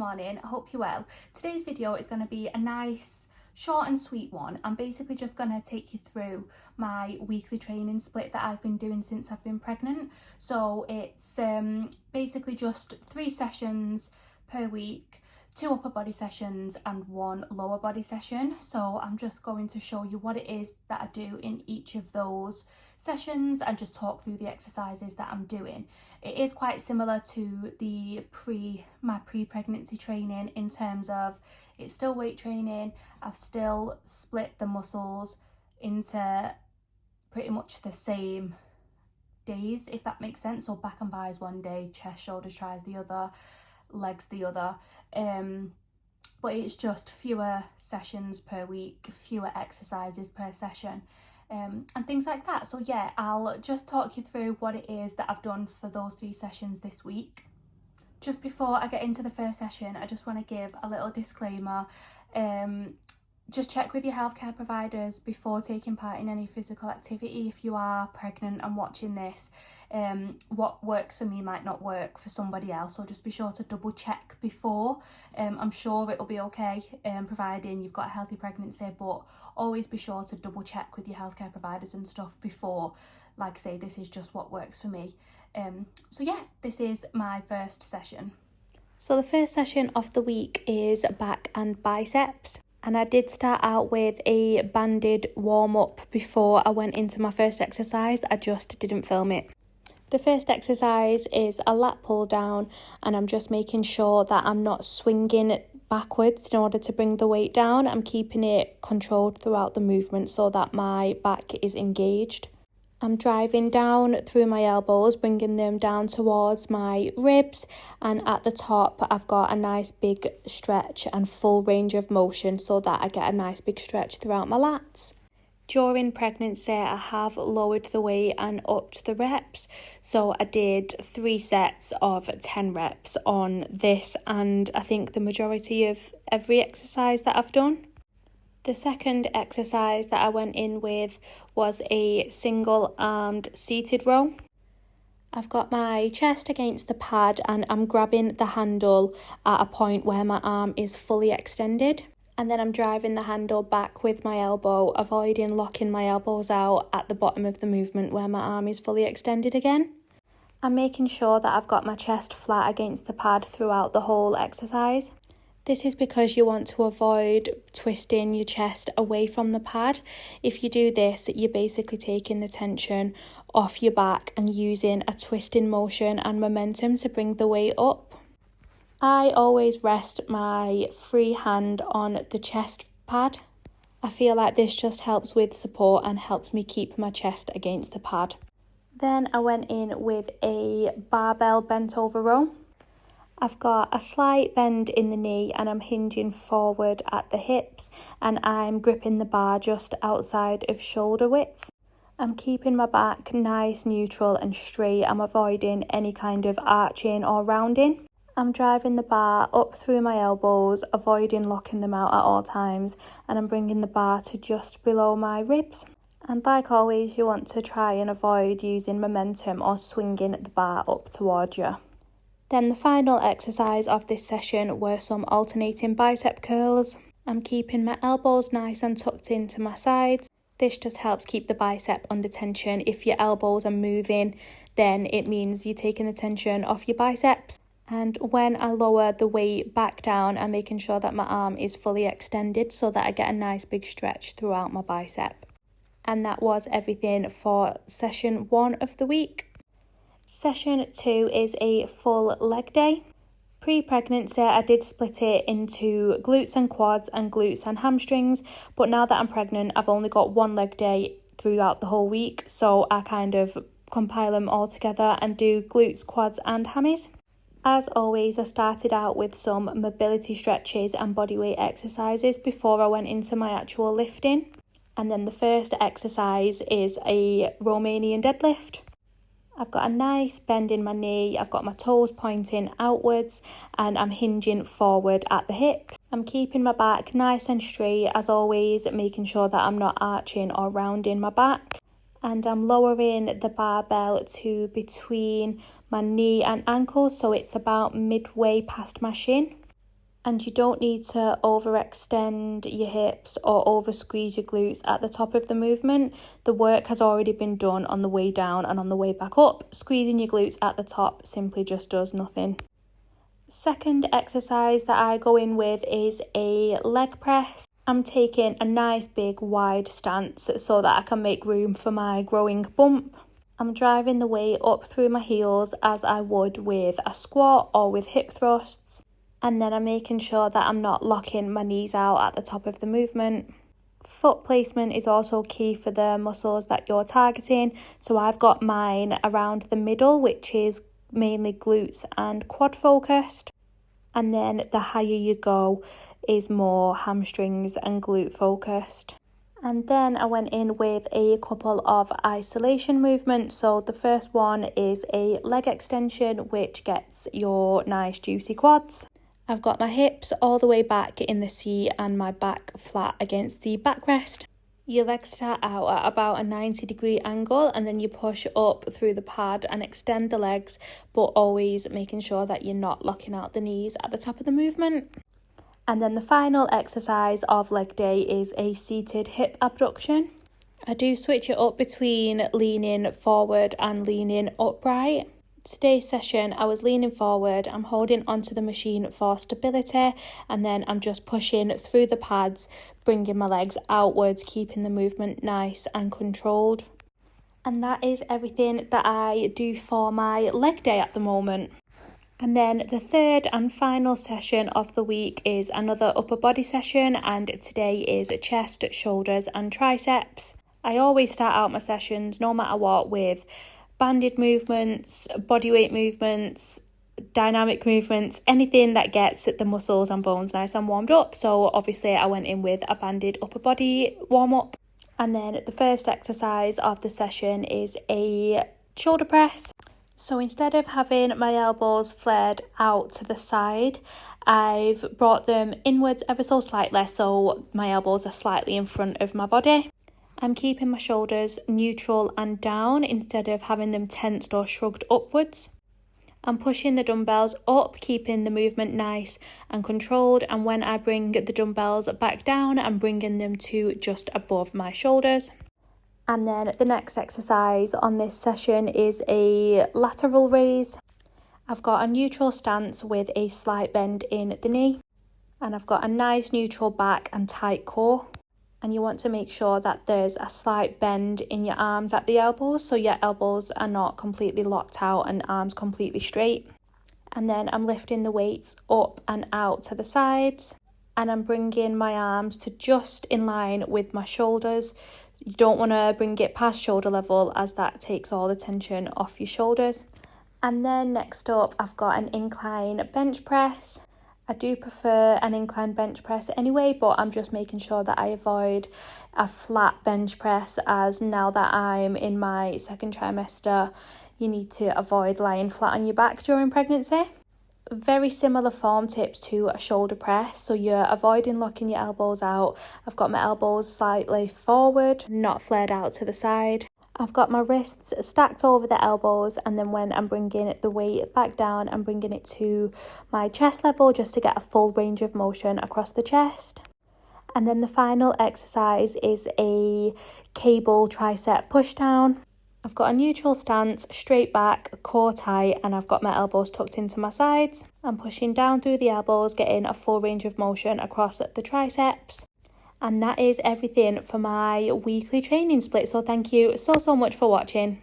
morning, I hope you're well. Today's video is going to be a nice short and sweet one. I'm basically just going to take you through my weekly training split that I've been doing since I've been pregnant. So it's basically just 3 sessions per week, 2 upper body sessions and 1 lower body session. So I'm just going to show you what it is that I do in each of those sessions and just talk through the exercises that I'm doing. It is quite similar to my pre-pregnancy training in terms of it's still weight training. I've still split the muscles into pretty much the same days, if that makes sense. So back and buys one day, chest, shoulders, tries the other, legs the other. But it's just fewer sessions per week, fewer exercises per session. And things like that. So yeah, I'll just talk you through what it is that I've done for those 3 sessions this week. Just before I get into the first session, I just want to give a little disclaimer. Just check with your healthcare providers before taking part in any physical activity. If you are pregnant and watching this, what works for me might not work for somebody else, so just be sure to double check before. I'm sure it'll be okay, providing you've got a healthy pregnancy, but always be sure to double check with your healthcare providers and stuff before. Like I say, this is just what works for me. So yeah, this is my first session. So the first session of the week is back and biceps. And I did start out with a banded warm-up before I went into my first exercise. I just didn't film it. The first exercise is a lat pull down, and I'm just making sure that I'm not swinging backwards in order to bring the weight down. I'm keeping it controlled throughout the movement so that my back is engaged. I'm driving down through my elbows, bringing them down towards my ribs, and at the top I've got a nice big stretch and full range of motion so that I get a nice big stretch throughout my lats. During pregnancy, I have lowered the weight and upped the reps, so I did 3 sets of 10 reps on this, and I think the majority of every exercise that I've done. The second exercise that I went in with was a single armed seated row. I've got my chest against the pad and I'm grabbing the handle at a point where my arm is fully extended. And then I'm driving the handle back with my elbow, avoiding locking my elbows out at the bottom of the movement where my arm is fully extended again. I'm making sure that I've got my chest flat against the pad throughout the whole exercise. This is because you want to avoid twisting your chest away from the pad. If you do this, you're basically taking the tension off your back and using a twisting motion and momentum to bring the weight up. I always rest my free hand on the chest pad. I feel like this just helps with support and helps me keep my chest against the pad. Then I went in with a barbell bent over row. I've got a slight bend in the knee and I'm hinging forward at the hips, and I'm gripping the bar just outside of shoulder width. I'm keeping my back nice, neutral and straight. I'm avoiding any kind of arching or rounding. I'm driving the bar up through my elbows, avoiding locking them out at all times, and I'm bringing the bar to just below my ribs. And like always, you want to try and avoid using momentum or swinging the bar up towards you. Then the final exercise of this session were some alternating bicep curls. I'm keeping my elbows nice and tucked into my sides. This just helps keep the bicep under tension. If your elbows are moving, then it means you're taking the tension off your biceps. And when I lower the weight back down, I'm making sure that my arm is fully extended so that I get a nice big stretch throughout my bicep. And that was everything for session 1 of the week. Session 2 is a full leg day. Pre-pregnancy, I did split it into glutes and quads and glutes and hamstrings, but now that I'm pregnant, I've only got 1 leg day throughout the whole week, so I kind of compile them all together and do glutes, quads and hammies. As always, I started out with some mobility stretches and bodyweight exercises before I went into my actual lifting. And then the first exercise is a Romanian deadlift. I've got a nice bend in my knee, I've got my toes pointing outwards and I'm hinging forward at the hips. I'm keeping my back nice and straight as always, making sure that I'm not arching or rounding my back. And I'm lowering the barbell to between my knee and ankle, so it's about midway past my shin. And you don't need to overextend your hips or over squeeze your glutes at the top of the movement. The work has already been done on the way down and on the way back up. Squeezing your glutes at the top simply just does nothing. Second exercise that I go in with is a leg press. I'm taking a nice big wide stance so that I can make room for my growing bump. I'm driving the weight up through my heels as I would with a squat or with hip thrusts. And then I'm making sure that I'm not locking my knees out at the top of the movement. Foot placement is also key for the muscles that you're targeting. So I've got mine around the middle, which is mainly glutes and quad focused. And then the higher you go is more hamstrings and glute focused. And then I went in with a couple of isolation movements. So the first one is a leg extension, which gets your nice juicy quads. I've got my hips all the way back in the seat and my back flat against the backrest. Your legs start out at about a 90-degree angle and then you push up through the pad and extend the legs, but always making sure that you're not locking out the knees at the top of the movement. And then the final exercise of leg day is a seated hip abduction. I do switch it up between leaning forward and leaning upright. Today's session, I was leaning forward, I'm holding onto the machine for stability, and then I'm just pushing through the pads, bringing my legs outwards, keeping the movement nice and controlled. And that is everything that I do for my leg day at the moment. And then the third and final session of the week is another upper body session, and today is chest, shoulders and triceps. I always start out my sessions, no matter what, with banded movements, bodyweight movements, dynamic movements, anything that gets the muscles and bones nice and warmed up. So obviously I went in with a banded upper body warm up. And then the first exercise of the session is a shoulder press. So instead of having my elbows flared out to the side, I've brought them inwards ever so slightly, so my elbows are slightly in front of my body. I'm keeping my shoulders neutral and down instead of having them tensed or shrugged upwards. I'm pushing the dumbbells up, keeping the movement nice and controlled, and when I bring the dumbbells back down, I'm bringing them to just above my shoulders. And then the next exercise on this session is a lateral raise. I've got a neutral stance with a slight bend in the knee, and I've got a nice neutral back and tight core. And you want to make sure that there's a slight bend in your arms at the elbows, so your elbows are not completely locked out and arms completely straight. And then I'm lifting the weights up and out to the sides, and I'm bringing my arms to just in line with my shoulders. You don't want to bring it past shoulder level, as that takes all the tension off your shoulders. And then next up, I've got an incline bench press. I do prefer an incline bench press anyway, but I'm just making sure that I avoid a flat bench press, as now that I'm in my second trimester, you need to avoid lying flat on your back during pregnancy. Very similar form tips to a shoulder press, so you're avoiding locking your elbows out. I've got my elbows slightly forward, not flared out to the side. I've got my wrists stacked over the elbows, and then when I'm bringing the weight back down, I'm bringing it to my chest level just to get a full range of motion across the chest. And then the final exercise is a cable tricep push down. I've got a neutral stance, straight back, core tight, and I've got my elbows tucked into my sides. I'm pushing down through the elbows, getting a full range of motion across the triceps. And that is everything for my weekly training split. So thank you so much for watching.